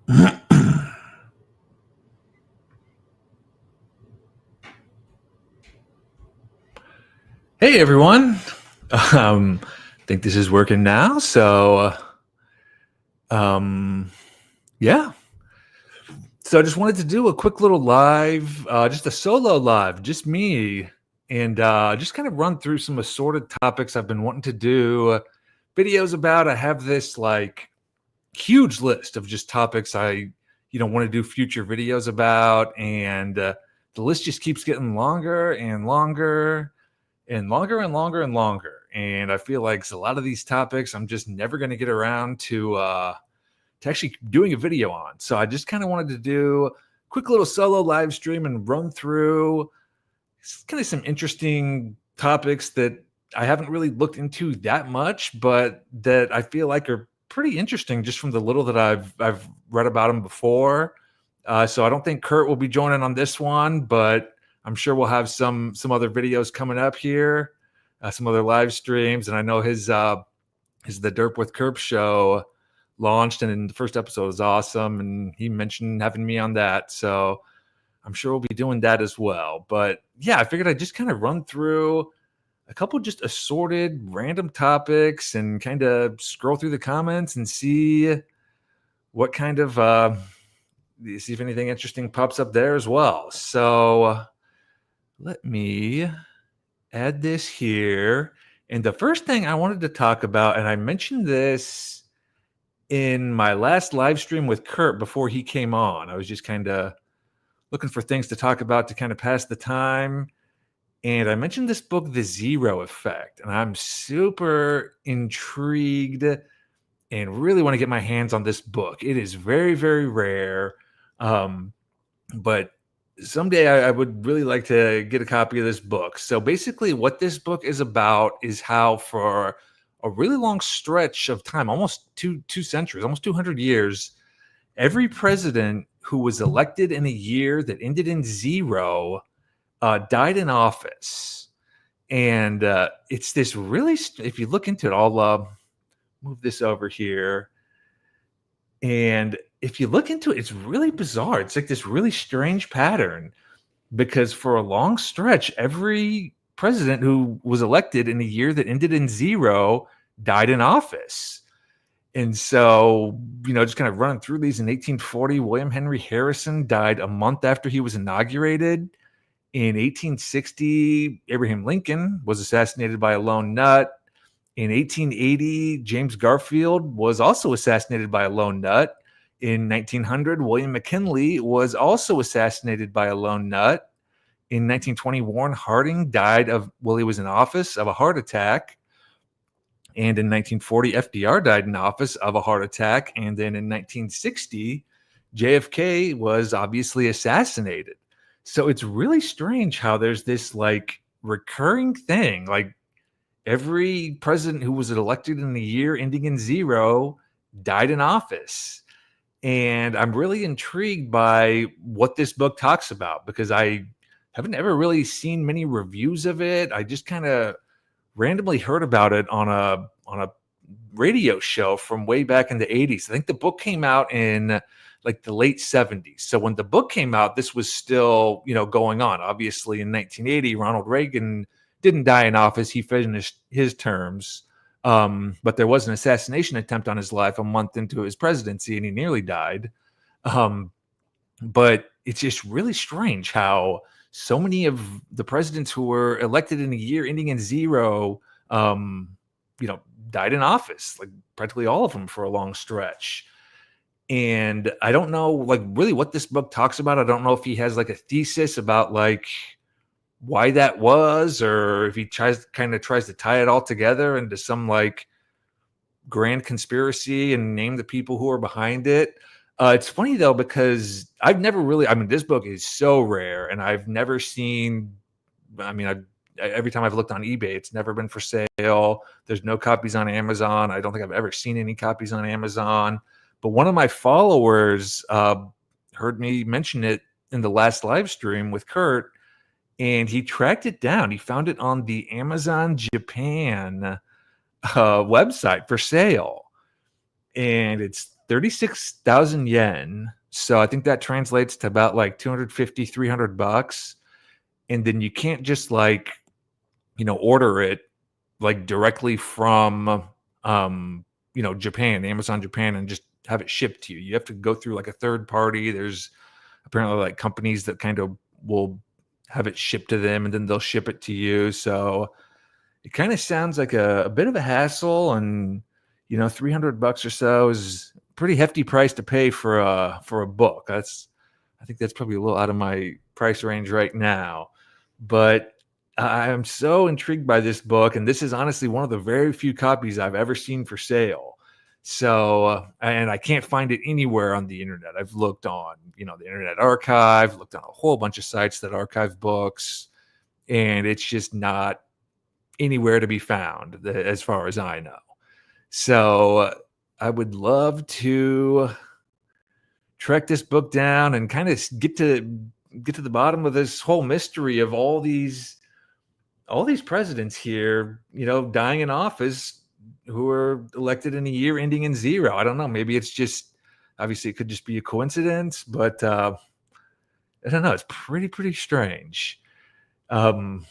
Hey everyone. Um, think this is working now. Um, yeah. So I just wanted to do a quick little live, just a solo live, just me, and just kind of run through some assorted topics I've been wanting to do videos about. I have this like huge list of just topics I want to do future videos about, and the list just keeps getting longer and longer and longer and longer and longer. And I feel like a lot of these topics I'm just never going to get around to actually doing a video on. So I just kind of wanted to do a quick little solo live stream and run through kind of some interesting topics that I haven't really looked into that much, but that I feel like are pretty interesting just from the little that I've read about them before. So I don't think Kurt will be joining on this one, but I'm sure we'll have some other videos coming up here, some other live streams, and I know his the Derp with Kurt show launched, and the first episode was awesome, and he mentioned having me on that, so I'm sure we'll be doing that as well. But yeah, I figured I'd just kind of run through a couple just assorted random topics and kind of scroll through the comments and see what kind of see if anything interesting pops up there as well. So let me add this here. And the first thing I wanted to talk about, and I mentioned this in my last live stream with Kurt before he came on, I was just kind of looking for things to talk about to kind of pass the time. And I mentioned this book, The Zero Effect, and I'm super intrigued and really want to get my hands on this book. It is very, very rare. But someday I would really like to get a copy of this book. So basically what this book is about is how for a really long stretch of time, almost two centuries, almost 200 years, every president who was elected in a year that ended in zero died in office. And it's this really, if you look into it, I'll move this over here. And if you look into it, it's really bizarre. It's like this really strange pattern because for a long stretch, every president who was elected in a year that ended in zero died in office. And so, just kind of running through these, in 1840, William Henry Harrison died a month after he was inaugurated. In 1860, Abraham Lincoln was assassinated by a lone nut. In 1880, James Garfield was also assassinated by a lone nut. In 1900, William McKinley was also assassinated by a lone nut. In 1920, Warren Harding died while he was in office of a heart attack. And in 1940, FDR died in office of a heart attack. And then in 1960, JFK was obviously assassinated. So it's really strange how there's this like recurring thing. Like every president who was elected in the year ending in zero died in office. And I'm really intrigued by what this book talks about because I haven't ever really seen many reviews of it. I just kind of randomly heard about it on a radio show from way back in the 80s. I think the book came out in like the late 70s. So when the book came out, this was still, going on. Obviously in 1980, Ronald Reagan didn't die in office. He finished his terms. But there was an assassination attempt on his life a month into his presidency, and he nearly died. But it's just really strange how so many of the presidents who were elected in a year ending in zero, died in office, like practically all of them for a long stretch. And I don't know, like, really what this book talks about. I don't know if he has like a thesis about like why that was, or if he tries to tie it all together into some like grand conspiracy and name the people who are behind it. It's funny though, because I've never really, this book is so rare and I've never seen, every time I've looked on eBay, it's never been for sale. There's no copies on Amazon. I don't think I've ever seen any copies on Amazon. But one of my followers heard me mention it in the last live stream with Kurt, and he tracked it down. He found it on the Amazon Japan website for sale. And it's 36,000 yen. So I think that translates to about like 250, $300. And then you can't just like, order it like directly from, Japan, Amazon Japan, and just have it shipped to you. You have to go through like a third party. There's apparently like companies that kind of will have it shipped to them and then they'll ship it to you. So it kind of sounds like a bit of a hassle, and $300 or so is a pretty hefty price to pay for a book. I think that's probably a little out of my price range right now, but I am so intrigued by this book, and this is honestly one of the very few copies I've ever seen for sale. So, and I can't find it anywhere on the internet. I've looked on, the Internet Archive, looked on a whole bunch of sites that archive books, and it's just not anywhere to be found as far as I know. So I would love to track this book down and kind of get to the bottom of this whole mystery of all these presidents here, dying in office, who were elected in a year ending in zero. I don't know. Maybe it's just, obviously it could just be a coincidence, but I don't know. It's pretty strange. So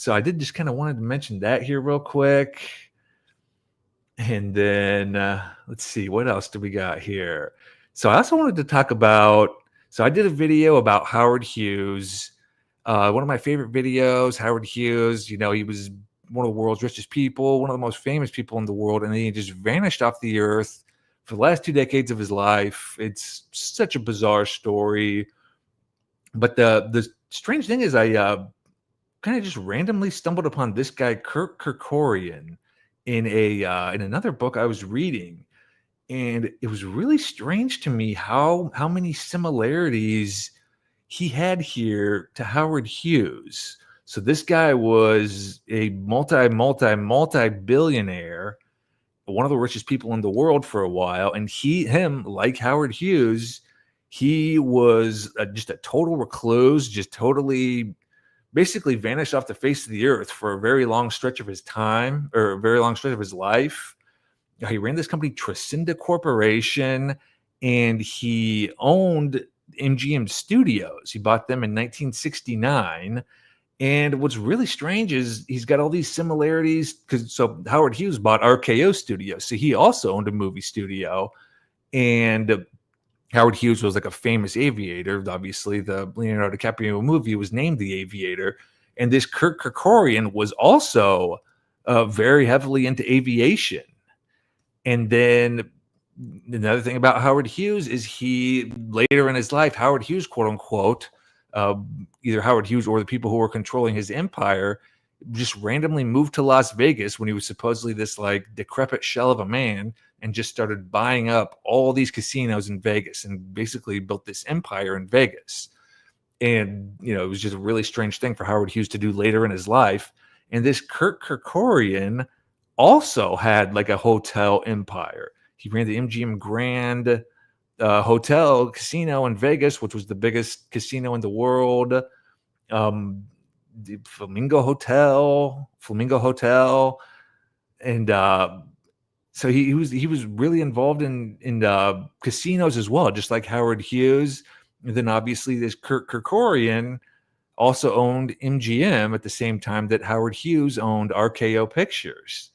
I did just kind of wanted to mention that here real quick. And then let's see, what else do we got here? So I also wanted to talk about, so I did a video about Howard Hughes. One of my favorite videos, Howard Hughes, he was one of the world's richest people, one of the most famous people in the world, and then he just vanished off the earth for the last 2 decades of his life. It's such a bizarre story. But the strange thing is I kind of just randomly stumbled upon this guy, Kirk Kerkorian, in another book I was reading. And it was really strange to me how many similarities he had here to Howard Hughes. So this guy was a multi billionaire, one of the richest people in the world for a while. And him, like Howard Hughes, he was just a total recluse, just totally basically vanished off the face of the earth for a very long stretch of his time, or a very long stretch of his life. He ran this company, Trescinda Corporation, and he owned MGM Studios. He bought them in 1969. And what's really strange is he's got all these similarities, so Howard Hughes bought RKO Studios, so he also owned a movie studio. And Howard Hughes was like a famous aviator. Obviously, the Leonardo DiCaprio movie was named The Aviator. And this Kirk Kerkorian was also very heavily into aviation. And then another thing about Howard Hughes is he, later in his life, Howard Hughes, quote unquote, either Howard Hughes or the people who were controlling his empire, just randomly moved to Las Vegas when he was supposedly this like decrepit shell of a man, and just started buying up all these casinos in Vegas and basically built this empire in Vegas. And, it was just a really strange thing for Howard Hughes to do later in his life. And this Kirk Kerkorian also had like a hotel empire. He ran the MGM Grand Hotel Casino in Vegas, which was the biggest casino in the world. The Flamingo Hotel, and so he was really involved in casinos as well, just like Howard Hughes. And then obviously this Kirk Kerkorian also owned MGM at the same time that Howard Hughes owned RKO Pictures.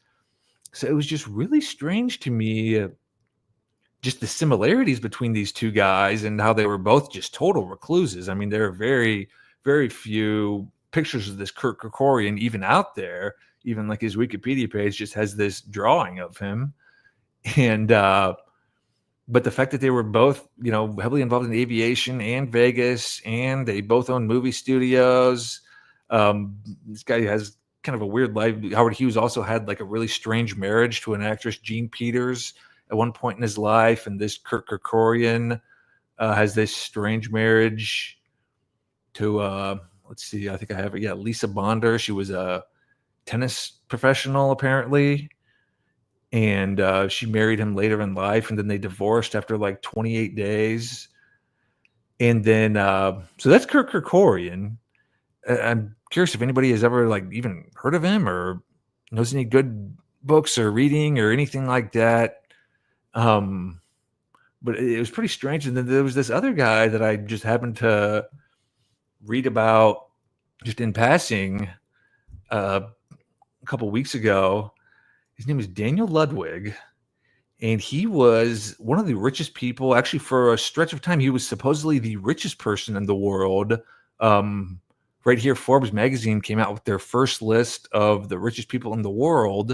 So it was just really strange to me, just the similarities between these two guys and how they were both just total recluses. I mean, there are very, very few pictures of this Kirk Kerkorian even out there. Even like his Wikipedia page just has this drawing of him. And but the fact that they were both, heavily involved in aviation and Vegas, and they both own movie studios. This guy has kind of a weird life. Howard Hughes also had like a really strange marriage to an actress, Jean Peters, at one point in his life. And this Kirk Kerkorian has this strange marriage to, let's see, I think I have it. Yeah, Lisa Bonder. She was a tennis professional, apparently. And she married him later in life, and then they divorced after like 28 days. And then, so that's Kirk Kerkorian. I'm curious if anybody has ever like even heard of him or knows any good books or reading or anything like that. but it was pretty strange. And then there was this other guy that I just happened to read about just in passing a couple weeks ago. His name is Daniel Ludwig, and he was one of the richest people. Actually, for a stretch of time, he was supposedly the richest person in the world. Right here, Forbes magazine came out with their first list of the richest people in the world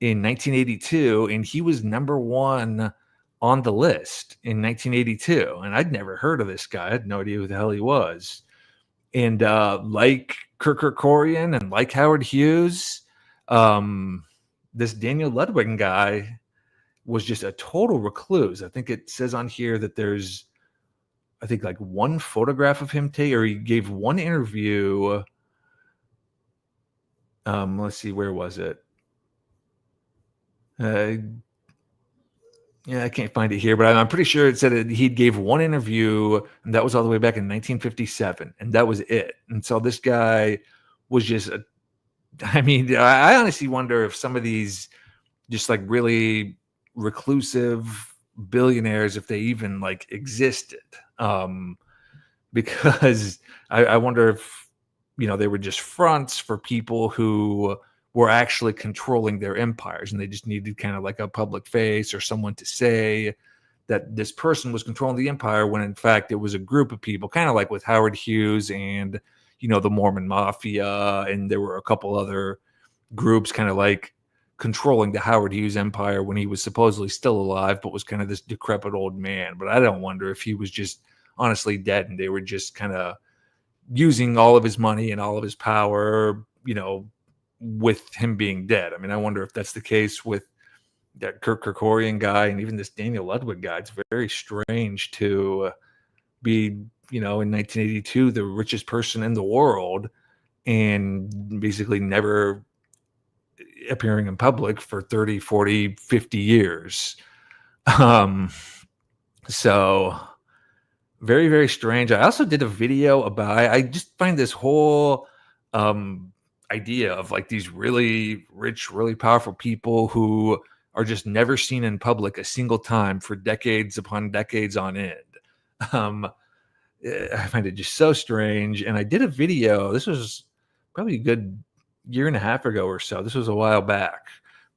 in 1982, and he was number one on the list in 1982. And I'd never heard of this guy. I had no idea who the hell he was. And like Kirk Kerkorian and like Howard Hughes, this Daniel Ludwig guy was just a total recluse. I think it says on here that there's, I think, like one photograph of him or he gave one interview. Let's see, where was it? Yeah, I can't find it here, but I'm pretty sure it said he gave one interview, and that was all the way back in 1957, and that was it. And so this guy was just, I mean, I honestly wonder if some of these just like really reclusive billionaires, if they even like existed, because I wonder if, they were just fronts for people who were actually controlling their empires, and they just needed kind of like a public face or someone to say that this person was controlling the empire, when in fact it was a group of people, kind of like with Howard Hughes and the Mormon Mafia, and there were a couple other groups kind of like controlling the Howard Hughes empire when he was supposedly still alive, but was kind of this decrepit old man. But I don't wonder if he was just honestly dead and they were just kind of using all of his money and all of his power, with him being dead. I mean, I wonder if that's the case with that Kirk Kerkorian guy and even this Daniel Ludwig guy. It's very strange to be, in 1982, the richest person in the world and basically never appearing in public for 30, 40, 50 years. So very, very strange. I also did a video about, I just find this whole idea of like these really rich, really powerful people who are just never seen in public a single time for decades upon decades on end. I find it just so strange. And I did a video, this was probably a good year and a half ago or so. This was a while back.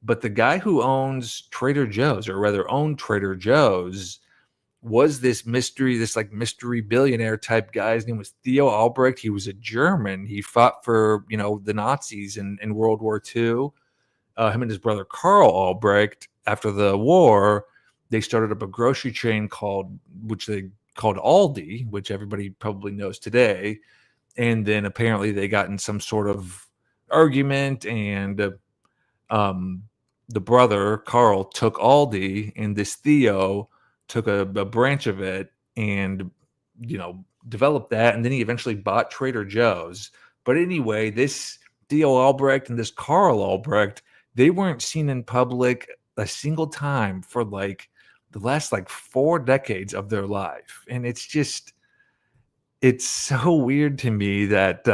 But the guy who owns Trader Joe's, or rather owned Trader Joe's, was this mystery billionaire type guy. His name was Theo Albrecht. He was a German. He fought for, the Nazis in World War II. Him and his brother Carl Albrecht, after the war, they started up a grocery chain called Aldi, which everybody probably knows today. And then apparently they got in some sort of argument, and the brother Carl took Aldi, and this Theo took a branch of it and developed that, and then he eventually bought Trader Joe's. But anyway, this Theo Albrecht and this Carl Albrecht, they weren't seen in public a single time for like the last like 4 decades of their life. And it's so weird to me that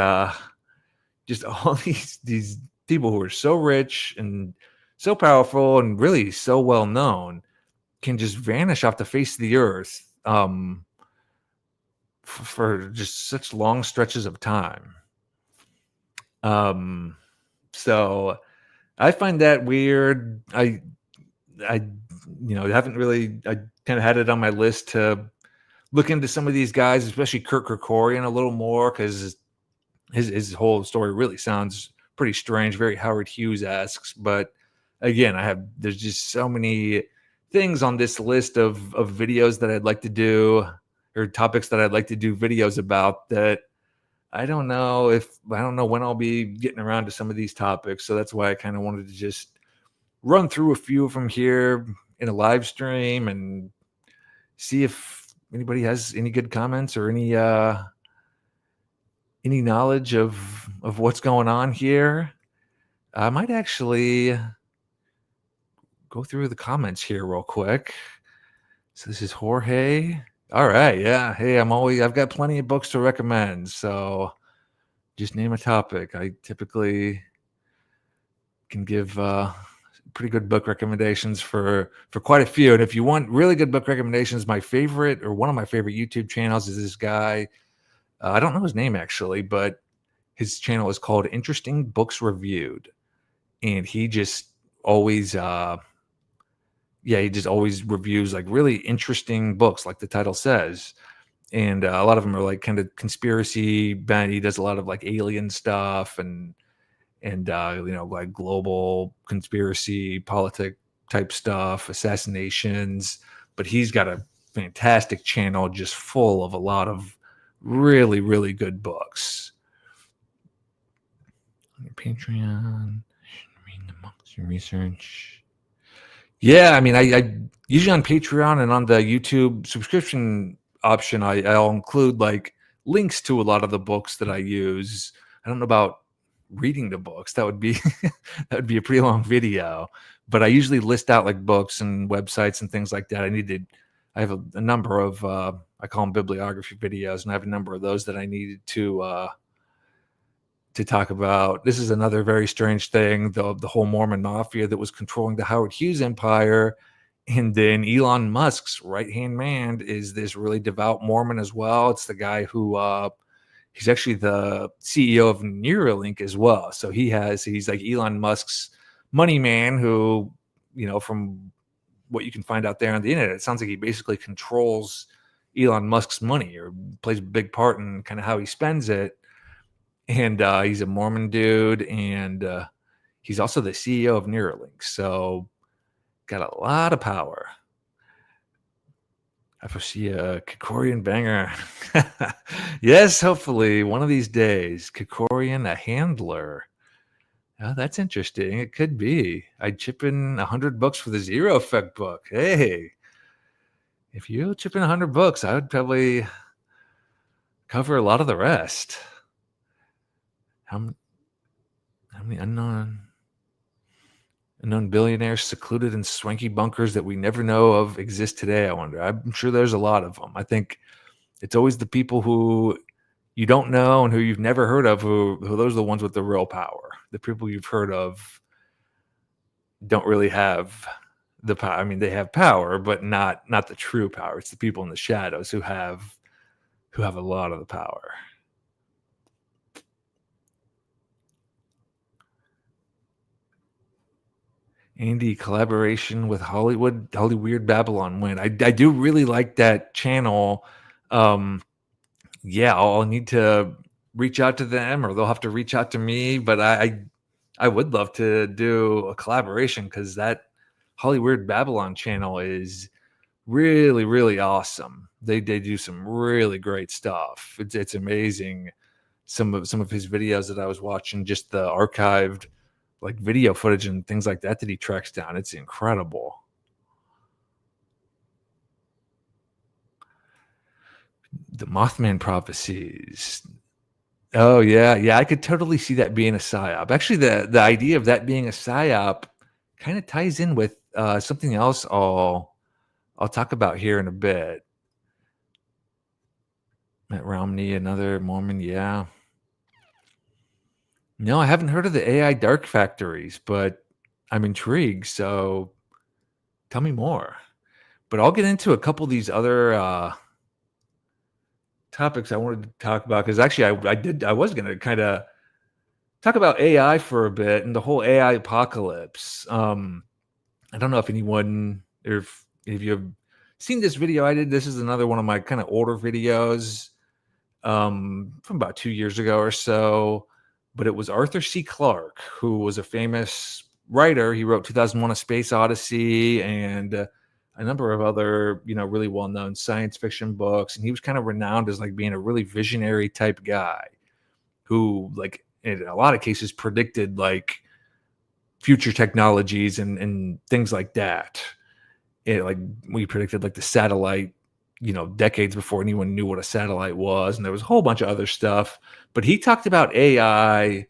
just all these people who are so rich and so powerful and really so well known can just vanish off the face of the earth for just such long stretches of time. So I find that weird. I haven't really, I kind of had it on my list to look into some of these guys, especially Kirk Kerkorian a little more, because his whole story really sounds pretty strange, very Howard Hughes-esque. But again, there's just so many things on this list of videos that I'd like to do, or topics that I'd like to do videos about, that I don't know when I'll be getting around to some of these topics. So that's why I kind of wanted to just run through a few of them here in a live stream and see if anybody has any good comments or any knowledge of what's going on here. I might actually go through the comments here real quick. So this is Jorge. All right. Yeah. Hey, I've got plenty of books to recommend. So just name a topic. I typically can give pretty good book recommendations for quite a few. And if you want really good book recommendations, my favorite or one of my favorite YouTube channels is this guy. I don't know his name actually, but his channel is called Interesting Books Reviewed, and he just always he just always reviews like really interesting books, like the title says. And a lot of them are like kind of conspiracy bent. He does a lot of like alien stuff and like global conspiracy politic type stuff, assassinations. But he's got a fantastic channel just full of a lot of really, really good books. On your Patreon, reading amongst your research. Yeah, I mean, I usually on Patreon and on the YouTube subscription option, I'll include like links to a lot of the books that I use. I don't know about reading the books. That would be that would be a pretty long video. But I usually list out like books and websites and things like that. I have a number of I call them bibliography videos, and I have a number of those that I needed to talk about. This is another very strange thing, the whole Mormon mafia that was controlling the Howard Hughes empire. And then Elon Musk's right-hand man is this really devout Mormon as well. It's the guy who he's actually the CEO of Neuralink as well. So he's like Elon Musk's money man who, from what you can find out there on the internet, it sounds like he basically controls Elon Musk's money or plays a big part in kind of how he spends it. And he's a Mormon dude, and he's also the CEO of Neuralink. So got a lot of power. I foresee a Kikorian banger. Yes, hopefully one of these days. Kikorian, a handler. Oh, that's interesting. It could be. I'd chip in 100 bucks for the Zero Effect book. Hey, if you chip in 100 bucks, I would probably cover a lot of the rest. How many unknown billionaires secluded in swanky bunkers that we never know of exist today? I wonder. I'm sure there's a lot of them. I think it's always the people who you don't know and who you've never heard of who those are the ones with the real power. The people you've heard of don't really have the power. I mean, they have power, but not the true power. It's the people in the shadows who have a lot of the power. Andy, collaboration with Holly Weird Babylon win. I do really like that channel. Yeah, I'll need to reach out to them, or they'll have to reach out to me. But I would love to do a collaboration because that Holly Weird Babylon channel is really, really awesome. They do some really great stuff. It's amazing. Some of his videos that I was watching, just the archived like video footage and things like that he tracks down. It's incredible. The Mothman prophecies. Oh yeah. I could totally see that being a psyop. Actually, the idea of that being a psyop kind of ties in with something else I'll talk about here in a bit. Mitt Romney, another Mormon, yeah. No, I haven't heard of the AI dark factories, but I'm intrigued. So tell me more. But I'll get into a couple of these other topics I wanted to talk about because actually I was going to kind of talk about AI for a bit and the whole AI apocalypse. I don't know if anyone or if you've seen this video I did. This is another one of my kind of older videos from about 2 years ago or so. But it was Arthur C. Clarke, who was a famous writer. He wrote 2001: A Space Odyssey and a number of other, really well-known science fiction books. And he was kind of renowned as like being a really visionary type guy who, like, in a lot of cases predicted like future technologies and things like that. Like we predicted like the satellite, decades before anyone knew what a satellite was. And there was a whole bunch of other stuff. But he talked about AI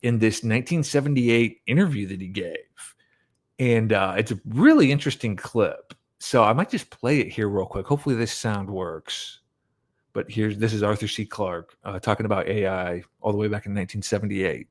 in this 1978 interview that he gave. And it's a really interesting clip. So I might just play it here real quick. Hopefully this sound works. But this is Arthur C. Clarke talking about AI all the way back in 1978.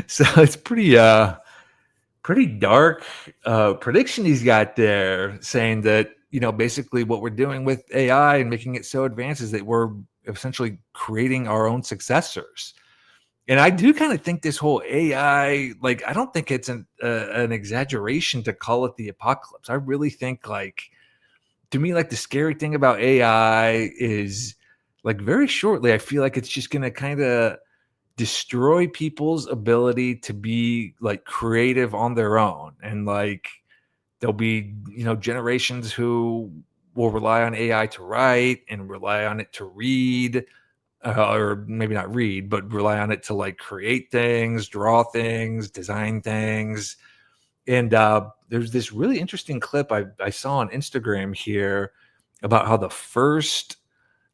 So it's pretty dark prediction he's got there, saying that basically what we're doing with AI and making it so advanced is that we're essentially creating our own successors. And I do kind of think this whole AI, like, I don't think it's an exaggeration to call it the apocalypse. I really think, like, to me, like, the scary thing about AI is, like, very shortly, I feel like it's just going to kind of destroy people's ability to be like creative on their own. And like, there'll be, generations who will rely on AI to write and rely on it to read, or maybe not read, but rely on it to like create things, draw things, design things. And there's this really interesting clip I saw on Instagram here about how the first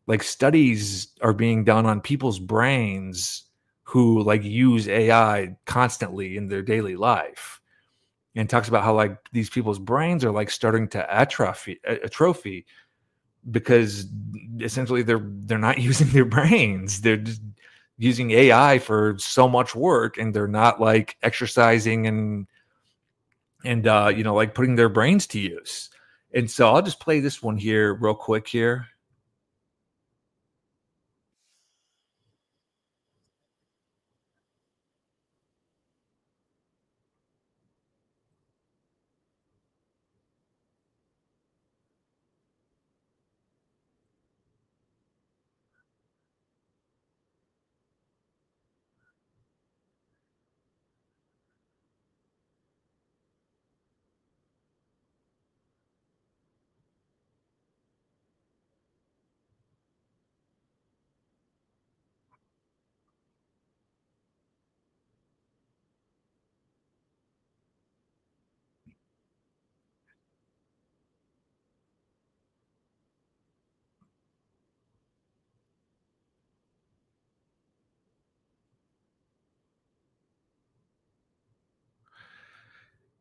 like studies are being done on people's brains who like use AI constantly in their daily life, and talks about how like these people's brains are like starting to atrophy because essentially they're not using their brains. They're just using AI for so much work, and they're not like exercising and like putting their brains to use. And so I'll just play this one here real quick here.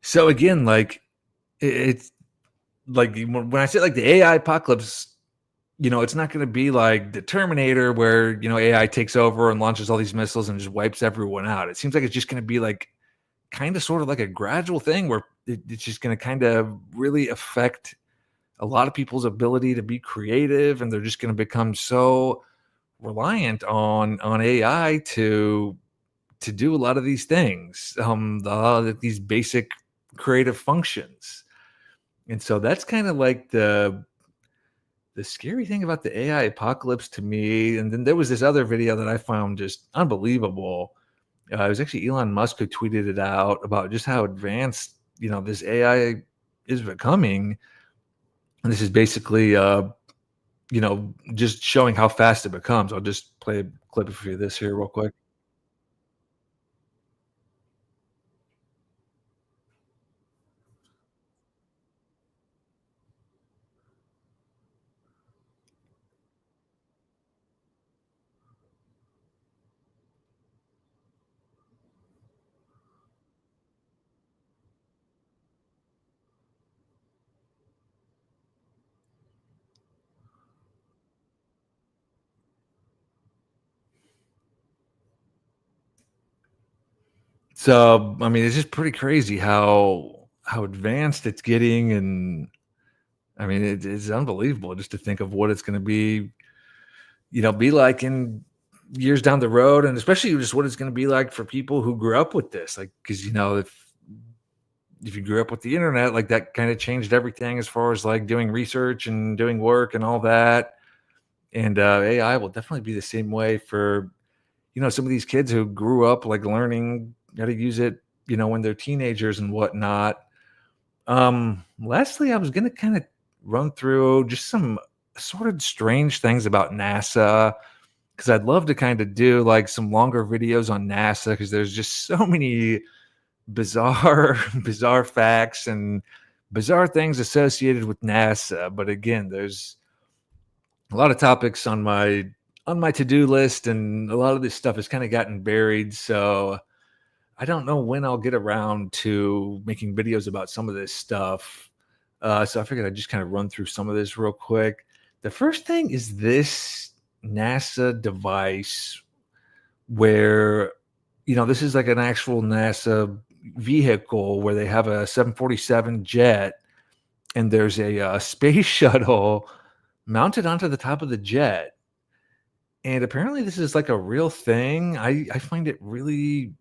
So again, like, it's like when I say like the AI apocalypse, it's not going to be like the Terminator where, AI takes over and launches all these missiles and just wipes everyone out. It seems like it's just going to be like kind of sort of like a gradual thing where it's just going to kind of really affect a lot of people's ability to be creative, and they're just going to become so reliant on AI to do a lot of these things, these basic creative functions. And so that's kind of like the scary thing about the AI apocalypse to me. And then there was this other video that I found just unbelievable. It was actually Elon Musk who tweeted it out about just how advanced, this AI is becoming. And this is basically, just showing how fast it becomes. I'll just play a clip for you this here real quick. So, I mean, it's just pretty crazy how advanced it's getting. And I mean, it's unbelievable just to think of what it's going to be like in years down the road, and especially just what it's going to be like for people who grew up with this. Like, because if you grew up with the internet, like that kind of changed everything as far as like doing research and doing work and all that. And AI will definitely be the same way for some of these kids who grew up like learning how to use it, when they're teenagers and whatnot. Lastly, I was gonna kind of run through just some sort of strange things about NASA, because I'd love to kind of do like some longer videos on NASA, because there's just so many bizarre bizarre facts and bizarre things associated with NASA. But again, there's a lot of topics on my to-do list, and a lot of this stuff has kind of gotten buried. So I don't know when I'll get around to making videos about some of this stuff. So I figured I'd just kind of run through some of this real quick. The first thing is this NASA device where, this is like an actual NASA vehicle where they have a 747 jet, and there's a space shuttle mounted onto the top of the jet. And apparently this is like a real thing. I find it really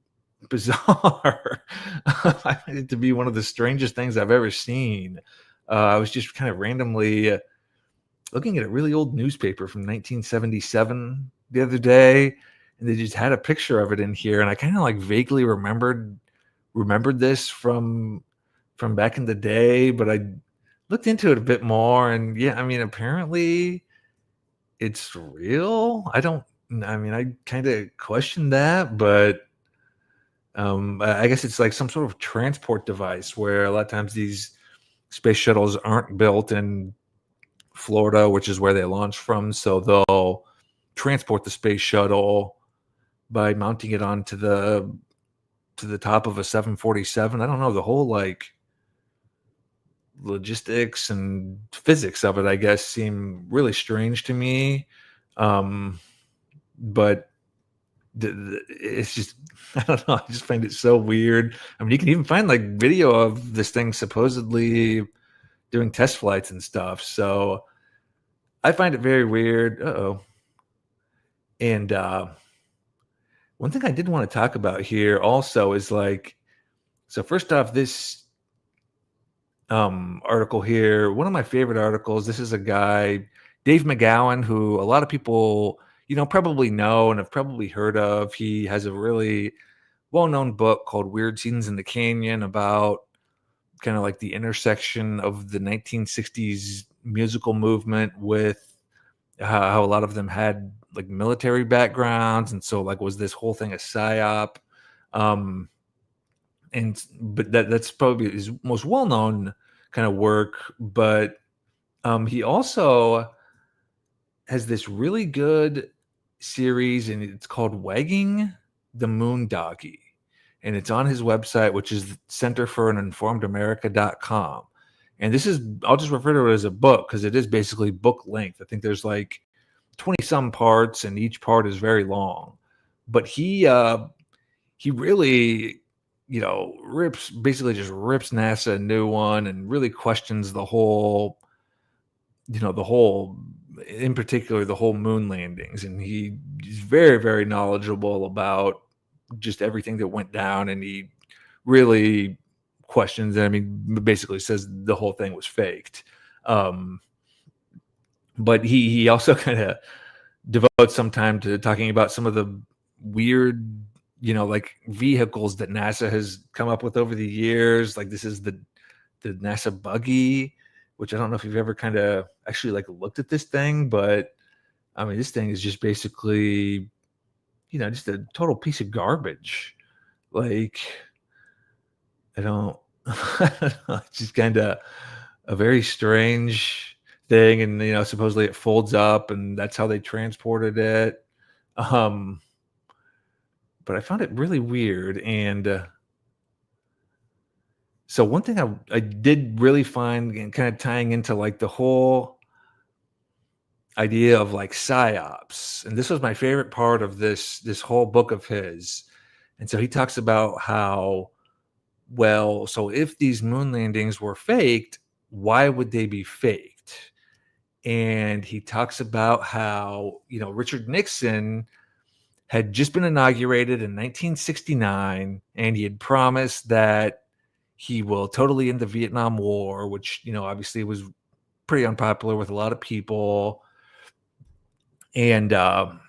bizarre. I find it to be one of the strangest things I've ever seen. I was just kind of randomly looking at a really old newspaper from 1977 the other day, and they just had a picture of it in here, and I kind of like vaguely remembered this from back in the day, but I looked into it a bit more, and yeah, I mean, apparently it's real. I mean, I kind of question that, but I guess it's like some sort of transport device where a lot of times these space shuttles aren't built in Florida, which is where they launch from. So they'll transport the space shuttle by mounting it onto the top of a 747. I don't know, the whole like logistics and physics of it, I guess, seem really strange to me. Um, but it's just I don't know. I just find it so weird. I mean, you can even find like video of this thing supposedly doing test flights and stuff. So I find it very weird. Uh-oh. And one thing I did want to talk about here also is like, so first off, this article here, one of my favorite articles. This is a guy, Dave McGowan, who a lot of people, probably know and have probably heard of. He has a really well-known book called Weird Scenes in the Canyon about kind of like the intersection of the 1960s musical movement with how a lot of them had like military backgrounds, and so like was this whole thing a psyop. um but that's probably his most well-known kind of work. But he also has this really good series, and it's called Wagging the Moon Doggy, and it's on his website, which is centerforaninformedamerica.com. And this is, I'll just refer to it as a book because it is basically book length. I think there's like 20 some parts, and each part is very long. But he really, rips NASA a new one, and really questions the whole, in particular, the whole moon landings. And he's very, very knowledgeable about just everything that went down. And he really questions it. I mean, basically says the whole thing was faked. Um, but he also kind of devotes some time to talking about some of the weird, like vehicles that NASA has come up with over the years. Like this is the NASA buggy, which I don't know if you've ever kind of actually like looked at this thing, but I mean, this thing is just basically, just a total piece of garbage. Like, I don't, I don't know, it's just kind of a very strange thing. And, supposedly it folds up, and that's how they transported it. Um, but I found it really weird. And so one thing I did really find, and kind of tying into like the whole idea of like psyops, and this was my favorite part of this whole book of his. And so he talks about how, well, so if these moon landings were faked, why would they be faked? And he talks about how, Richard Nixon had just been inaugurated in 1969, and he had promised that he will totally end the Vietnam War, which, obviously was pretty unpopular with a lot of people. And, kind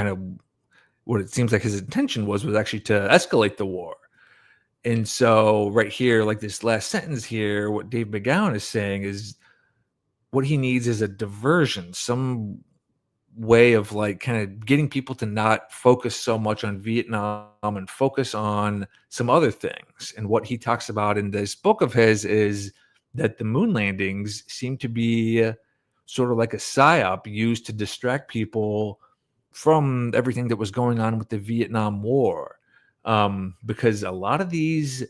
of what it seems like his intention was actually to escalate the war. And so right here, like this last sentence here, what Dave McGowan is saying is what he needs is a diversion, some way of like kind of getting people to not focus so much on Vietnam and focus on some other things. And what he talks about in this book of his is that the moon landings seem to be sort of like a psyop used to distract people from everything that was going on with the Vietnam War. Because a lot of these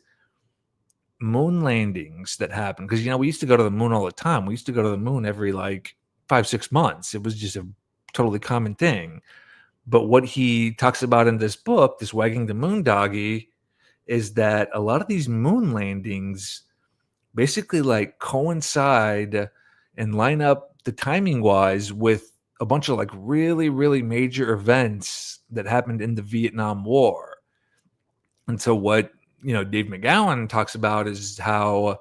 moon landings that happen, because we used to go to the moon all the time. We used to go to the moon every like 5-6 months. It was just a totally common thing. But what he talks about in this book, this Wagging the Moon Doggy, is that a lot of these moon landings basically like coincide and line up the timing wise with a bunch of like really, really major events that happened in the Vietnam War. And so what, Dave McGowan talks about is how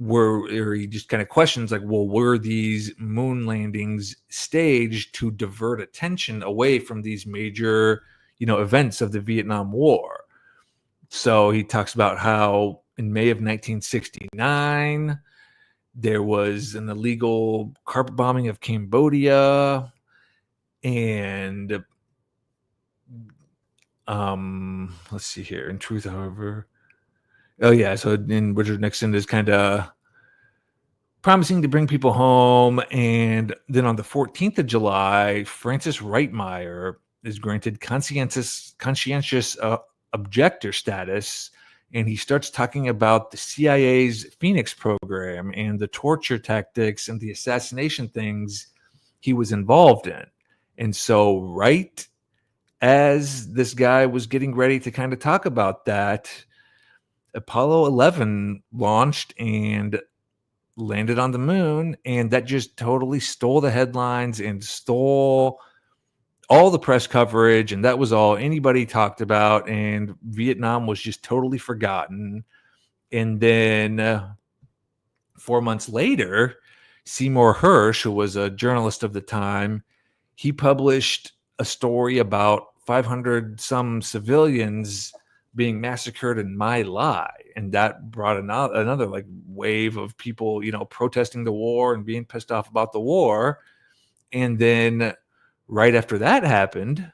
or he just kind of questions like, well, were these moon landings staged to divert attention away from these major, events of the Vietnam War? So he talks about how in May of 1969, there was an illegal carpet bombing of Cambodia, and let's see here. In truth, however, oh yeah, so in Richard Nixon is kind of promising to bring people home, and then on the 14th of July, Francis Reitmeyer is granted conscientious objector status, and he starts talking about the CIA's Phoenix program and the torture tactics and the assassination things he was involved in. And so right as this guy was getting ready to kind of talk about that, Apollo 11 launched and landed on the moon, and that just totally stole the headlines and stole all the press coverage, and that was all anybody talked about, and Vietnam was just totally forgotten. And then 4 months later, Seymour Hersh, who was a journalist of the time, he published a story about 500 some civilians being massacred in My Lai, and that brought another like wave of people, protesting the war and being pissed off about the war. And then right after that happened,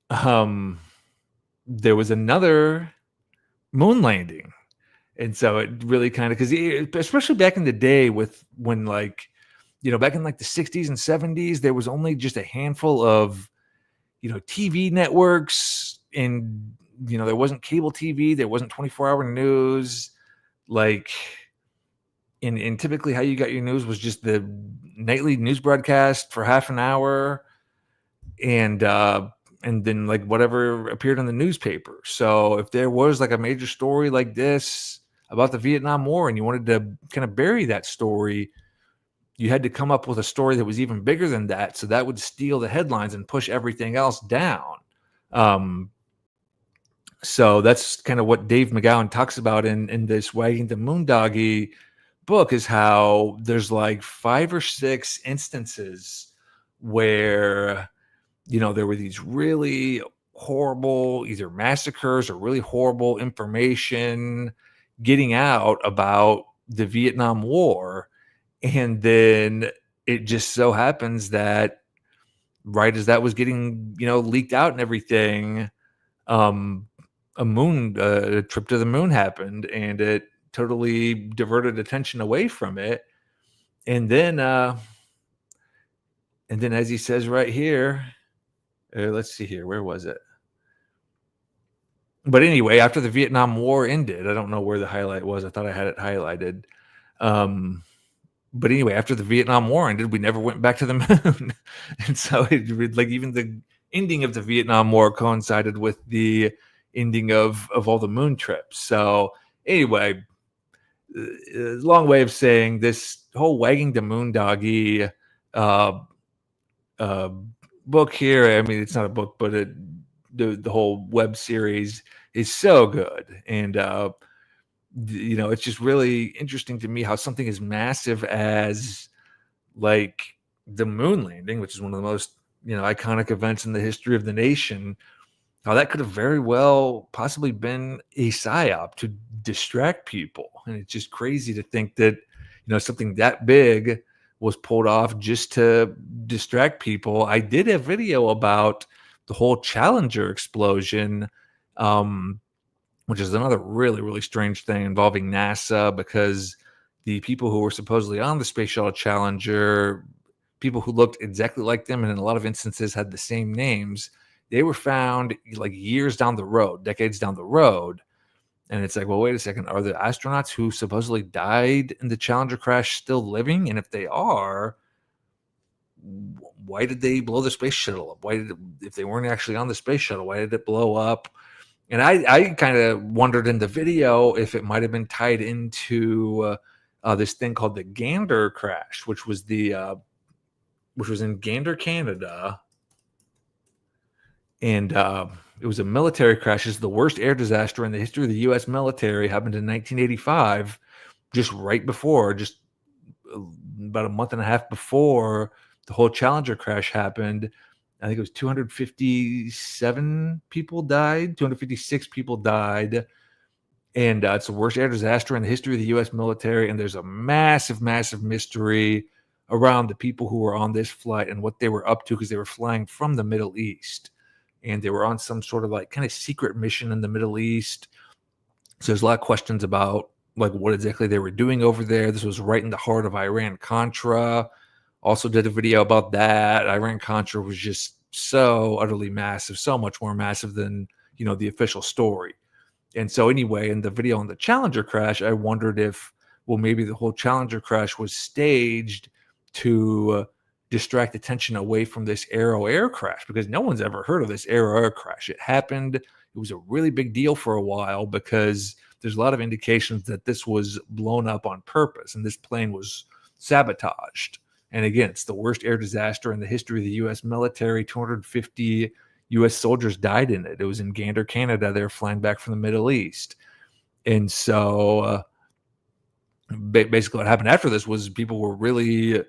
there was another moon landing. And so it really kind of, because especially back in the day when like, back in like the 60s and 70s, there was only just a handful of, TV networks, and, there wasn't cable TV, there wasn't 24-hour news. Like, and typically how you got your news was just the nightly news broadcast for half an hour, and then like whatever appeared in the newspaper. So if there was like a major story like this about the Vietnam War and you wanted to kind of bury that story, you had to come up with a story that was even bigger than that. So that would steal the headlines and push everything else down. So that's kind of what Dave McGowan talks about in this Wagging the Moon Doggy book, is how there's like 5 or 6 instances where, there were these really horrible either massacres or really horrible information getting out about the Vietnam War. And then it just so happens that right as that was getting, leaked out and everything, a trip to the moon happened, and it totally diverted attention away from it. And then as he says right here, let's see here, where was it? But anyway, after the Vietnam War ended, I don't know where the highlight was. I thought I had it highlighted. But anyway, after the Vietnam War ended, we never went back to the moon. And so like even the ending of the Vietnam War coincided with the ending of all the moon trips. So anyway, long way of saying this whole Wagging the Moon Doggy book here. I mean, it's not a book, but the whole web series is so good. And it's just really interesting to me how something as massive as like the moon landing, which is one of the most iconic events in the history of the nation, how that could have very well possibly been a psyop to distract people. And it's just crazy to think that something that big was pulled off just to distract people. I did a video about the whole Challenger explosion, which is another really, really strange thing involving NASA, because the people who were supposedly on the Space Shuttle Challenger, people who looked exactly like them and in a lot of instances had the same names, they were found like years down the road, decades down the road. And it's like, well, wait a second. Are the astronauts who supposedly died in the Challenger crash still living? And if they are, why did they blow the space shuttle up? Why did if they weren't actually on the space shuttle, why did it blow up? And I kind of wondered in the video if it might have been tied into this thing called the Gander Crash, which was in Gander, Canada, and it was a military crash. It's the worst air disaster in the history of the U.S. military. Happened in 1985, just right before, just about a month and a half before the whole Challenger crash happened. I think it was 257 people died, 256 people died. And it's the worst air disaster in the history of the U.S. military. And there's a massive, massive mystery around the people who were on this flight and what they were up to, because they were flying from the Middle East. And they were on some sort of like kind of secret mission in the Middle East. So there's a lot of questions about like what exactly they were doing over there. This was right in the heart of Iran-Contra. Also did a video about that. Iran-Contra was just so utterly massive, so much more massive than, the official story. And so anyway, in the video on the Challenger crash, I wondered if, well, maybe the whole Challenger crash was staged to distract attention away from this Arrow air crash, because no one's ever heard of this Arrow air crash. It happened. It was a really big deal for a while because there's a lot of indications that this was blown up on purpose and this plane was sabotaged. And again, it's the worst air disaster in the history of the U.S. military. 250 U.S. soldiers died in it. It was in Gander, Canada. They were flying back from the Middle East. And so basically what happened after this was people were really,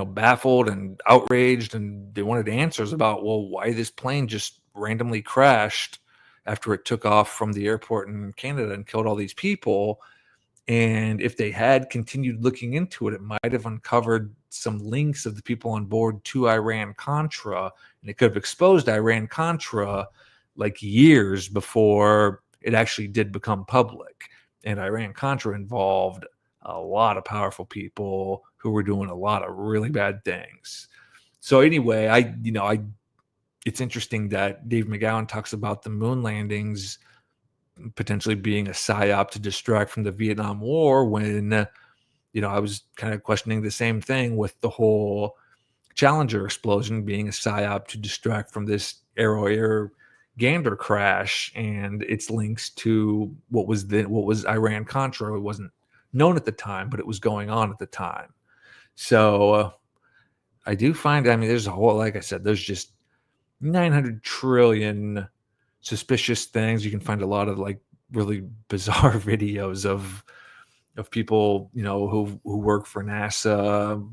baffled and outraged, and they wanted answers about, well, why this plane just randomly crashed after it took off from the airport in Canada and killed all these people. And if they had continued looking into it, it might have uncovered some links of the people on board to Iran-Contra, and it could have exposed Iran-Contra like years before it actually did become public. And Iran-Contra involved a lot of powerful people who were doing a lot of really bad things. So anyway, it's interesting that Dave McGowan talks about the moon landings potentially being a psyop to distract from the Vietnam War, when I was kind of questioning the same thing with the whole Challenger explosion being a psyop to distract from this Arrow Air Gander crash and its links to what was Iran-Contra. It wasn't known at the time, but it was going on at the time. So I do find, there's a whole, like I said, there's just 900 trillion suspicious things. You can find a lot of like really bizarre videos of people, who work for NASA,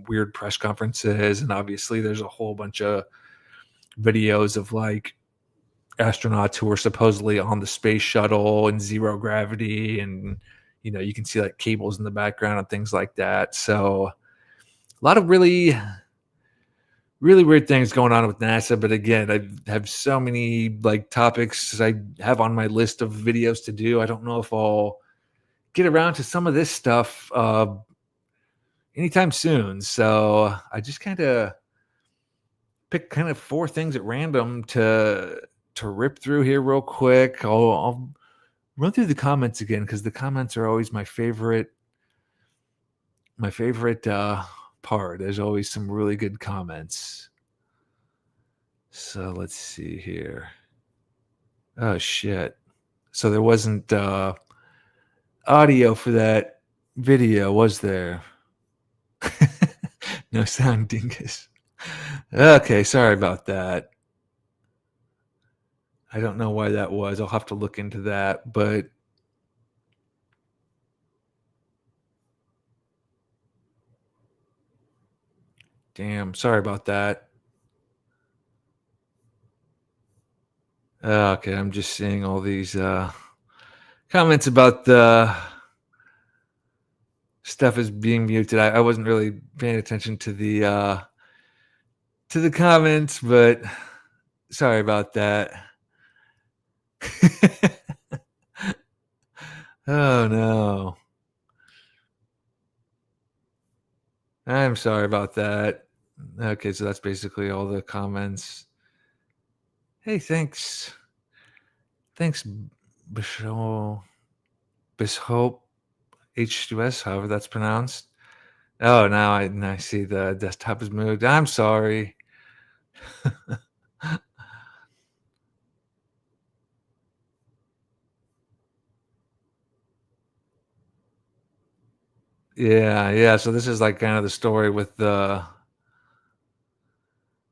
weird press conferences. And obviously there's a whole bunch of videos of like astronauts who are supposedly on the space shuttle in zero gravity. And, you can see like cables in the background and things like that. So a lot of really, really weird things going on with NASA. But again, I have so many like topics I have on my list of videos to do. I don't know if I'll get around to some of this stuff anytime soon. So I just kind of pick kind of 4 things at random to rip through here real quick. I'll run through the comments again, because the comments are always my favorite part. There's always some really good comments. So let's see here. Oh shit. So there wasn't audio for that video, was there? No sound, dingus. Okay, sorry about that. I don't know why that was. I'll have to look into that, but damn, sorry about that. Okay, I'm just seeing all these comments about the stuff is being muted. I wasn't really paying attention to the comments, but sorry about that. Oh no. I'm sorry about that. Okay, so that's basically all the comments. Hey, thanks. Thanks, Bishop H2S, however that's pronounced. Oh, now I see the desktop is moved. I'm sorry. Yeah, yeah, so this is, like, kinda the story with the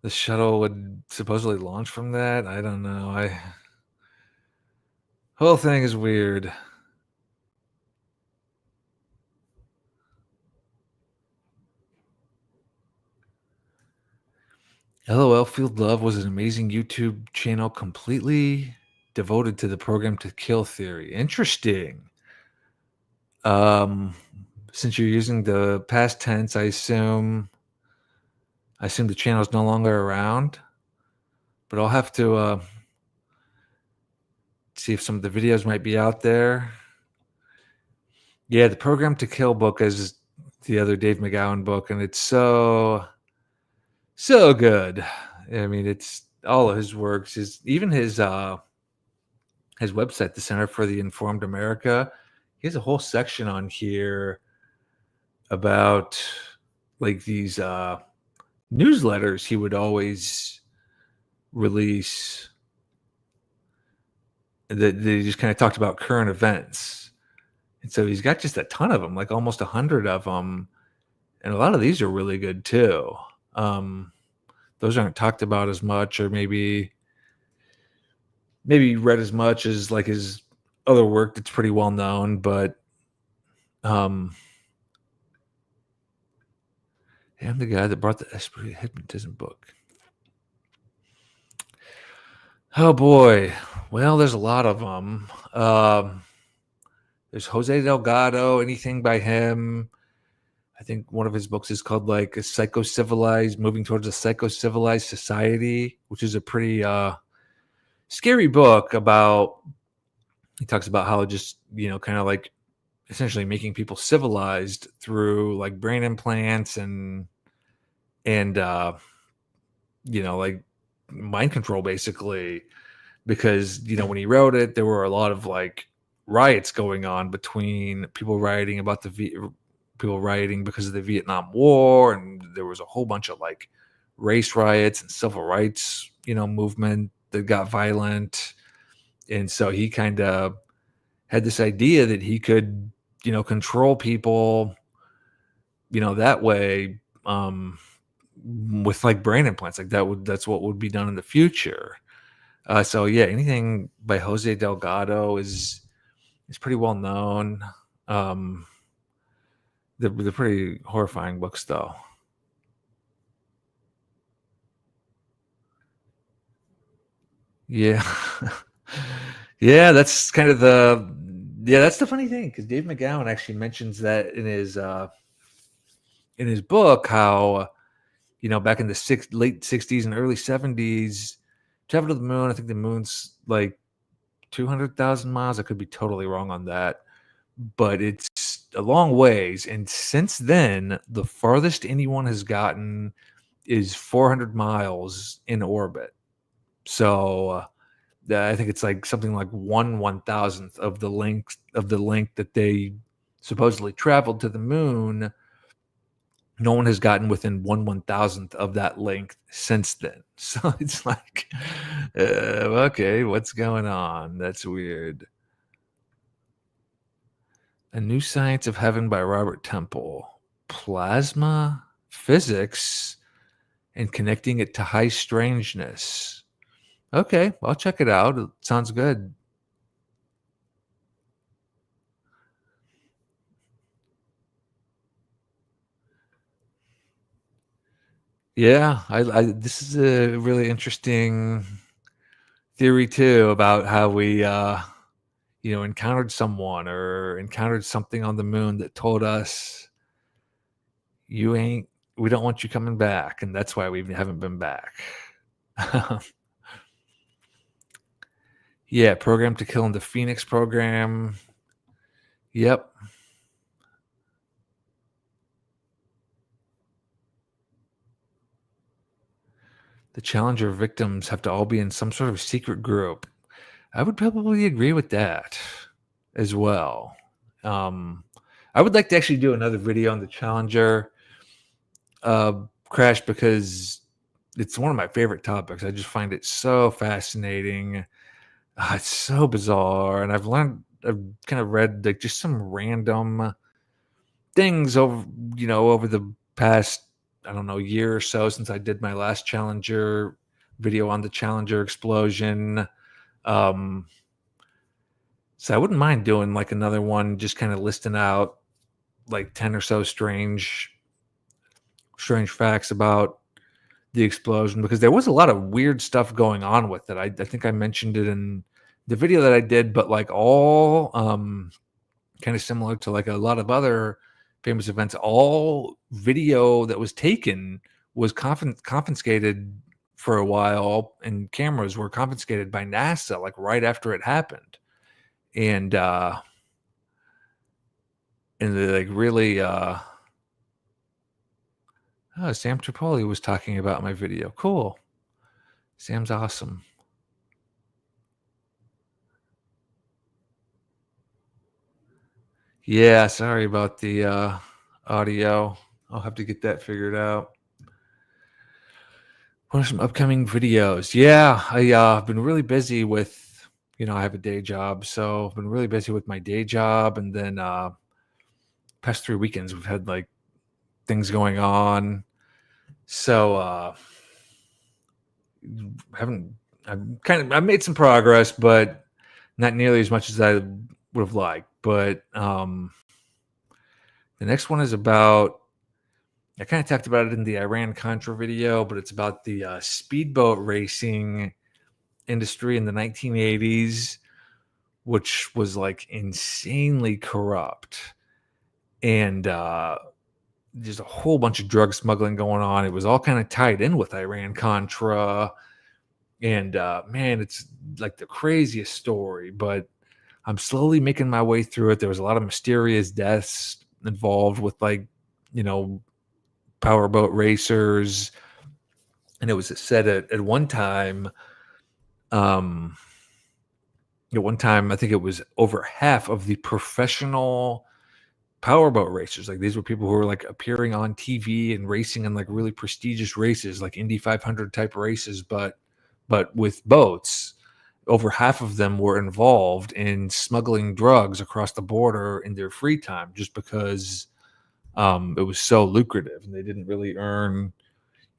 shuttle would supposedly launch from that? I don't know, I whole thing is weird. LOL Field Love was an amazing YouTube channel completely devoted to the program to kill theory. Interesting. Um, since you're using the past tense, I assume the channel is no longer around, but I'll have to, see if some of the videos might be out there. Yeah, the Program to Kill book is the other Dave McGowan book, and it's so good. I mean, it's all of his works, even his website, the Center for the Informed America. He has a whole section on here about like these newsletters he would always release that they just kind of talked about current events. And so he's got just a ton of them, like almost 100 of them, and a lot of these are really good too. Um, those aren't talked about as much, or maybe read as much as like his other work that's pretty well known. But um, I'm the guy that brought the Esprit Hypnotism book. Oh boy, well, there's a lot of them. There's Jose Delgado. Anything by him? I think one of his books is called like a psycho-civilized, moving towards a psycho-civilized society, which is a pretty scary book about. He talks about how just kind of like essentially making people civilized through like brain implants and like mind control basically, because when he wrote it there were a lot of like riots going on between people rioting because of the Vietnam War, and there was a whole bunch of like race riots and civil rights movement that got violent. And so he kind of had this idea that he could control people that way, with like brain implants, like that's what would be done in the future. So yeah, anything by Jose Delgado is pretty well known. um they're pretty horrifying books though. Yeah. Yeah, that's kind of the yeah, that's the funny thing, because Dave McGowan actually mentions that in his book, how back in the late 60s and early 70s, travel to the moon. I think the moon's like 200,000 miles. I could be totally wrong on that, but it's a long ways. And since then, the farthest anyone has gotten is 400 miles in orbit. So I think it's like something like 1/1000th of the length that they supposedly traveled to the moon. No one has gotten within 1/1000th of that length since then. So it's like, okay, what's going on? That's weird. A New Science of Heaven by Robert Temple. Plasma physics and connecting it to high strangeness. Okay, I'll check it out. It sounds good. Yeah, I this is a really interesting theory too, about how we encountered someone or encountered something on the moon that told us you ain't we don't want you coming back, and that's why we haven't been back. Yeah, Program to Kill in the Phoenix program. Yep. The Challenger victims have to all be in some sort of secret group. I would probably agree with that as well. Um, I would like to actually do another video on the Challenger. Crash because it's one of my favorite topics. I just find it so fascinating. It's so bizarre, and I've kind of read like just some random things over the past, I don't know, year or so since I did my last Challenger video on the Challenger explosion. Um, so I wouldn't mind doing like another one, just kind of listing out like 10 or so strange facts about the explosion, because there was a lot of weird stuff going on with it. I think I mentioned it in the video that I did, but like all kind of similar to like a lot of other famous events, all video that was taken was confiscated for a while, and cameras were confiscated by NASA like right after it happened. And they like really oh, Sam Tripoli was talking about my video. Cool. Sam's awesome. Yeah, sorry about the audio. I'll have to get that figured out. What are some upcoming videos? Yeah, I've been really busy with, I have a day job, so I've been really busy with my day job, and then past 3 weekends we've had like things going on. So haven't I made some progress, but not nearly as much as I would have liked. But the next one is about, I kind of talked about it in the Iran Contra video, but it's about the speedboat racing industry in the 1980s, which was like insanely corrupt. And there's a whole bunch of drug smuggling going on. It was all kind of tied in with Iran Contra. And man, it's like the craziest story, but I'm slowly making my way through it. There was a lot of mysterious deaths involved with like, you know, powerboat racers. And it was said at one time, um, at one time, I think it was over half of the professional powerboat racers. Like these were people who were like appearing on TV and racing in like really prestigious races, like Indy 500 type races, but with boats. Over half of them were involved in smuggling drugs across the border in their free time, just because it was so lucrative, and they didn't really earn,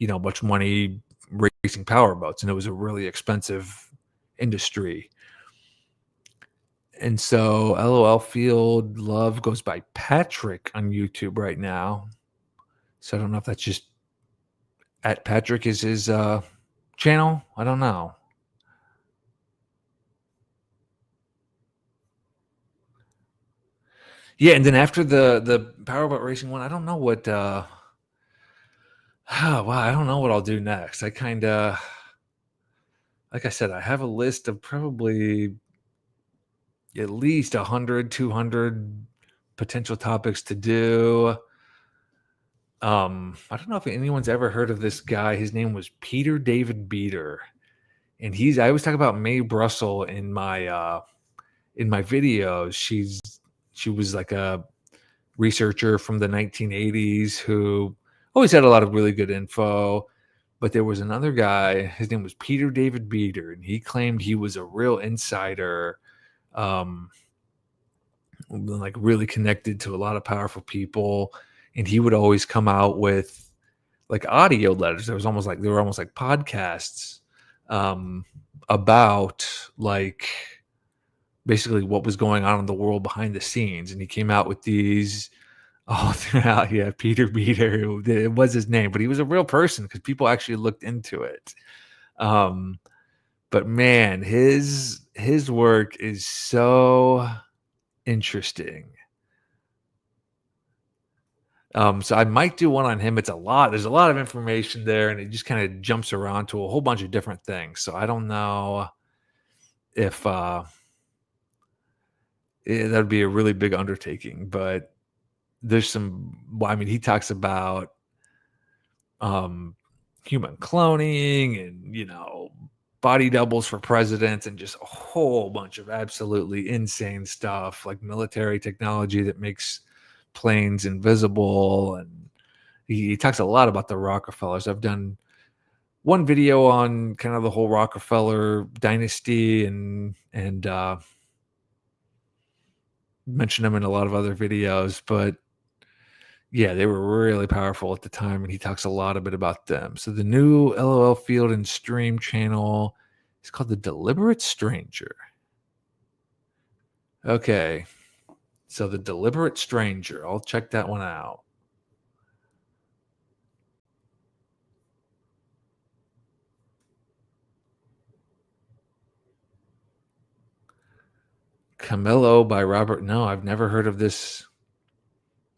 much money racing powerboats, and it was a really expensive industry. And so LOL Field Love goes by Patrick on YouTube right now. So I don't know if that's just at Patrick is his channel. I don't know. Yeah, and then after the powerboat racing one, I don't know what wow, I don't know what I'll do next. I kind of, like I said, I have a list of probably at least 100, 200 potential topics to do. I don't know if anyone's ever heard of this guy. His name was Peter David Beater, and I always talk about Mae Brussel in my videos. She was like a researcher from the 1980s who always had a lot of really good info. But there was another guy, his name was Peter David Beater, and he claimed he was a real insider, um, like really connected to a lot of powerful people. And he would always come out with like audio letters. They were almost like podcasts um, about like basically what was going on in the world behind the scenes. And he came out with these all throughout. Yeah, Peter Beater, it was his name, but he was a real person because people actually looked into it. Um, but man, his work is so interesting. So I might do one on him. It's a lot. There's a lot of information there, and it just kind of jumps around to a whole bunch of different things. So I don't know if that would be a really big undertaking. But there's some. Well, I mean, he talks about um, human cloning and body doubles for presidents and just a whole bunch of absolutely insane stuff, like military technology that makes planes invisible, and He talks a lot about the Rockefellers. I've done one video on kind of the whole Rockefeller dynasty and mention them in a lot of other videos, but yeah, they were really powerful at the time, and he talks a lot a bit about them. So the new LOL Field and Stream channel is called The Deliberate Stranger. Okay, so The Deliberate Stranger. I'll check that one out. Camillo by Robert. No, I've never heard of this.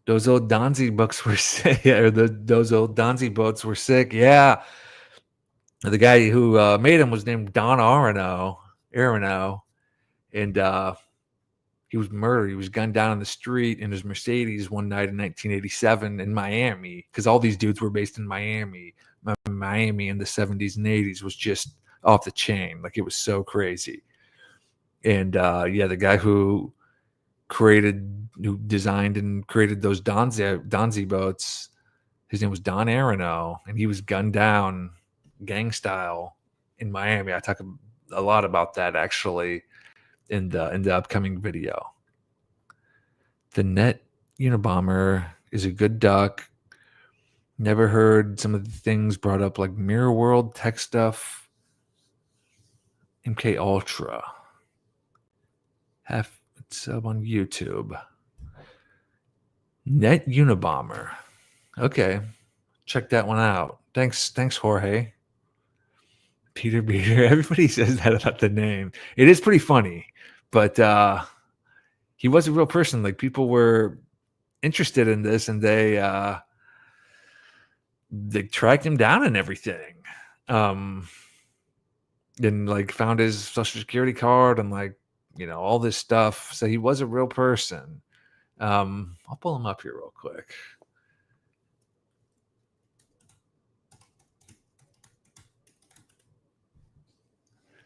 Those old Donzi books were sick, or those old Donzi boats were sick. Yeah, the guy who made them was named Don Arino, and he was murdered. He was gunned down in the street in his Mercedes one night in 1987 in Miami, because all these dudes were based in Miami. Miami in the 70s and 80s was just off the chain. Like, it was so crazy. And yeah, the guy who designed and created those Donzi boats, his name was Don Arino, and he was gunned down gang style in Miami. I talk a lot about that actually in the upcoming video. The Net Uni Bomber is a good duck. Never heard some of the things brought up, like Mirror World, tech stuff, MK Ultra. Half sub on YouTube. Net Uni Bomber. Okay, check that one out. Thanks, Jorge. Peter Beater. Everybody says that about the name. It is pretty funny, but he was a real person. Like, people were interested in this, and they tracked him down and everything. And like found his social security card and like, all this stuff. So he was a real person. I'll pull him up here real quick.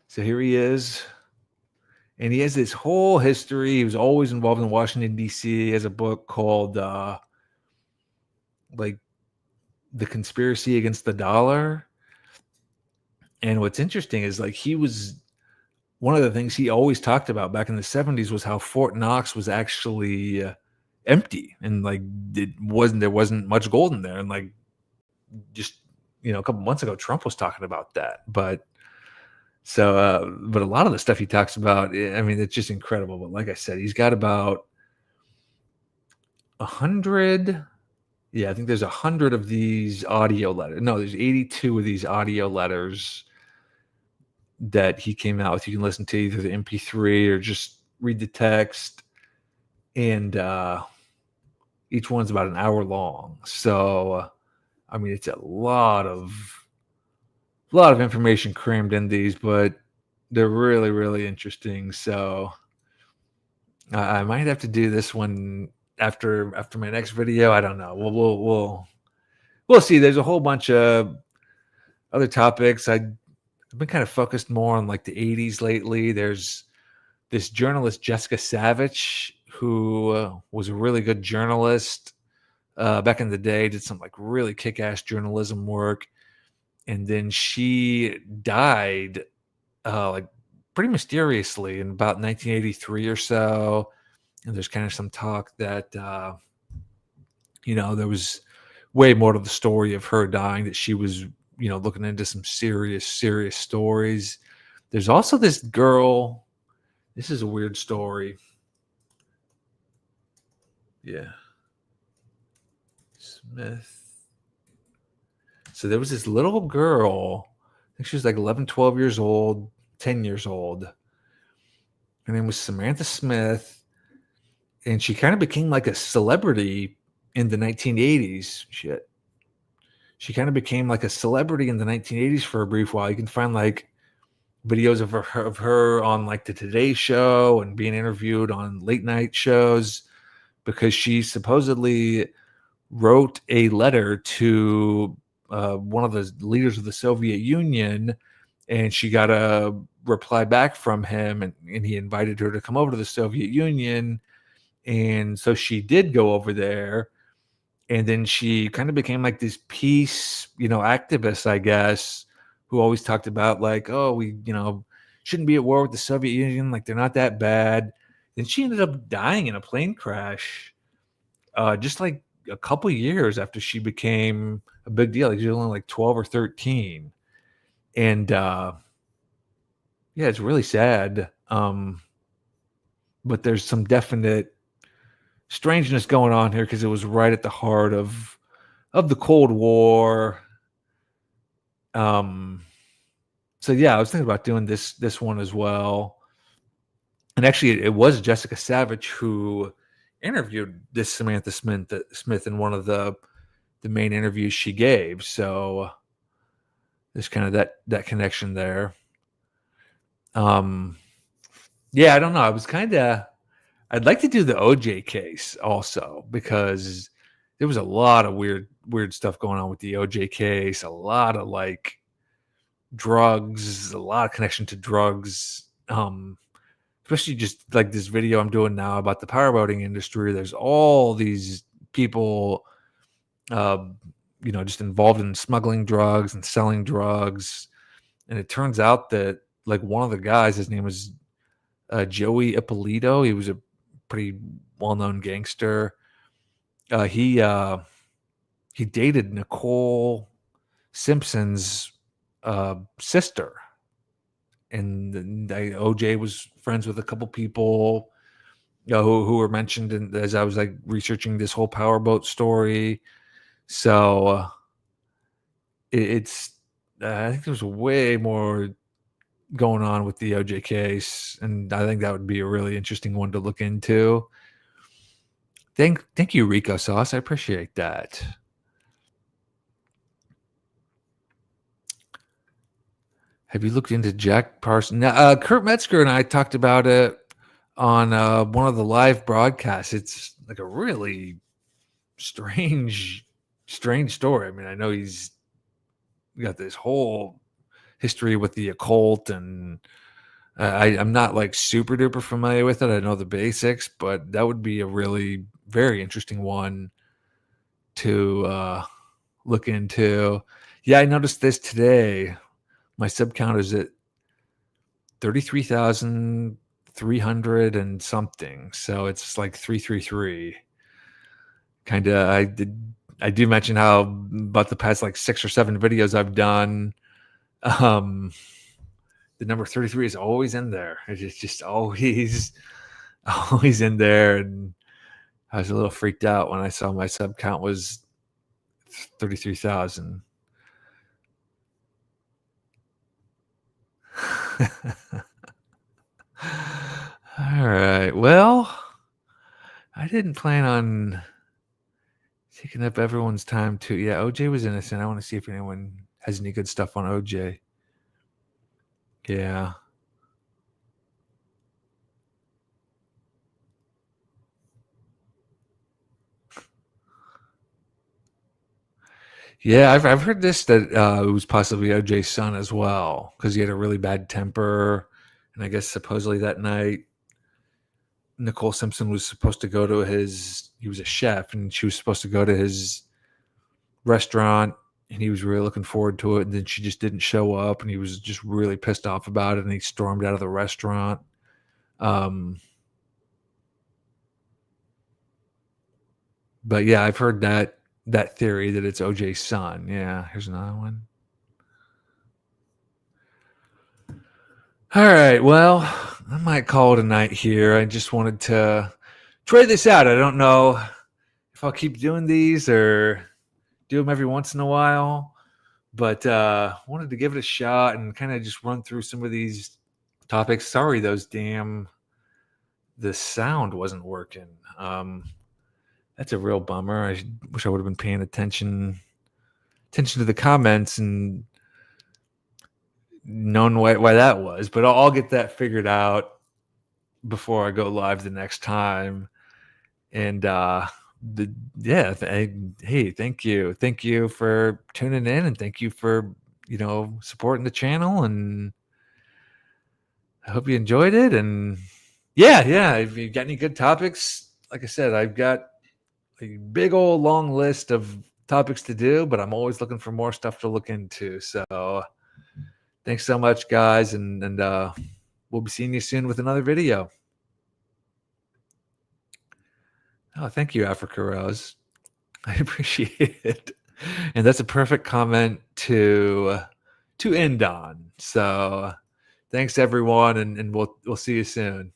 So here he is. And he has this whole history. He was always involved in Washington, D.C. He has a book called like The Conspiracy Against the Dollar. And what's interesting is, like, he was one of the things he always talked about back in the 70s was how Fort Knox was actually empty, and like there wasn't much gold in there. And like, just a couple months ago, Trump was talking about that. But a lot of the stuff he talks about, I mean, it's just incredible. But like I said, he's got about 100. Yeah, I think there's 100 of these audio letters. No, there's 82 of these audio letters that he came out with. You can listen to either the MP3 or just read the text. And each one's about an hour long. So, I mean, it's a lot of information crammed in these, but they're really, really interesting. So I might have to do this one after my next video. I don't know. We'll see. There's a whole bunch of other topics. I've been kind of focused more on like the 80s lately. There's this journalist, Jessica Savage, who was a really good journalist back in the day, did some like really kick-ass journalism work. And then she died like pretty mysteriously in about 1983 or so. And there's kind of some talk that, there was way more to the story of her dying, that she was, looking into some serious stories. There's also this girl. This is a weird story. Yeah. Smith. So there was this little girl. I think she was like 11, 12 years old, 10 years old. Her name was Samantha Smith. And she kind of became like a celebrity in the 1980s. She kind of became like a celebrity in the 1980s for a brief while. You can find like videos of her on like the Today Show and being interviewed on late night shows, because she supposedly wrote a letter to one of the leaders of the Soviet Union, and she got a reply back from him, and he invited her to come over to the Soviet Union. And so she did go over there, And then she kind of became like this peace, activist, I guess, who always talked about like, oh, we, shouldn't be at war with the Soviet Union. Like they're not that bad. Then she ended up dying in a plane crash, just like a couple years after she became a big deal. Like she was only like 12 or 13. And yeah, it's really sad. But there's some definite strangeness going on here because it was right at the heart of the Cold War. So yeah, I was thinking about doing this one as well. And actually, it was Jessica Savage who interviewed this Samantha Smith in one of the main interviews she gave. So there's kind of that connection there. Yeah, I don't know. I'd like to do the OJ case also because there was a lot of weird stuff going on with the OJ case. A lot of like drugs, a lot of connection to drugs. Especially just like this video I'm doing now about the powerboating industry. There's all these people, uh, just involved in smuggling drugs and selling drugs. And it turns out that like one of the guys, his name was Joey Ippolito. He was a pretty well-known gangster. He dated Nicole Simpson's sister, and OJ was friends with a couple people who were mentioned as I was like researching this whole powerboat story. So it's I think there's way more going on with the OJ case, and I think that would be a really interesting one to look into. Thank you, Rico Sauce. I appreciate that. Have you looked into Jack Parsons? Now, Kurt Metzger and I talked about it on one of the live broadcasts. It's like a really strange story. I mean, I know he's got this whole history with the occult, and I'm not like super duper familiar with it. I know the basics, but that would be a really very interesting one to look into. Yeah, I noticed this today. My sub count is at 33,300 and something. So it's like 333. Kind of, I do mention how about the past like 6 or 7 videos I've done. The number 33 is always in there. It's just always in there. And I was a little freaked out when I saw my sub count was 33,000. All right. Well, I didn't plan on taking up everyone's time too. Yeah, OJ was innocent. I want to see if anyone has any good stuff on OJ. Yeah. Yeah, I've heard this that it was possibly OJ's son as well because he had a really bad temper, and I guess supposedly that night Nicole Simpson was supposed to go to his. He was a chef, and she was supposed to go to his restaurant, and he was really looking forward to it. And then she just didn't show up, and he was just really pissed off about it, and he stormed out of the restaurant. But yeah, I've heard that theory that it's OJ's son. Yeah, here's another one. All right, well, I might call it a night here. I just wanted to try this out. I don't know if I'll keep doing these or do them every once in a while, but wanted to give it a shot and kind of just run through some of these topics. Sorry, the sound wasn't working. That's a real bummer. I wish I would have been paying attention to the comments and known why that was, but I'll get that figured out before I go live the next time. And hey, thank you for tuning in, and thank you for supporting the channel, and I hope you enjoyed it. And yeah, if you got any good topics, like I said, I've got a big old long list of topics to do, but I'm always looking for more stuff to look into. So thanks so much, guys, and we'll be seeing you soon with another video. Oh, thank you, Africa Rose. I appreciate it. And that's a perfect comment to end on. So thanks everyone, and we'll see you soon.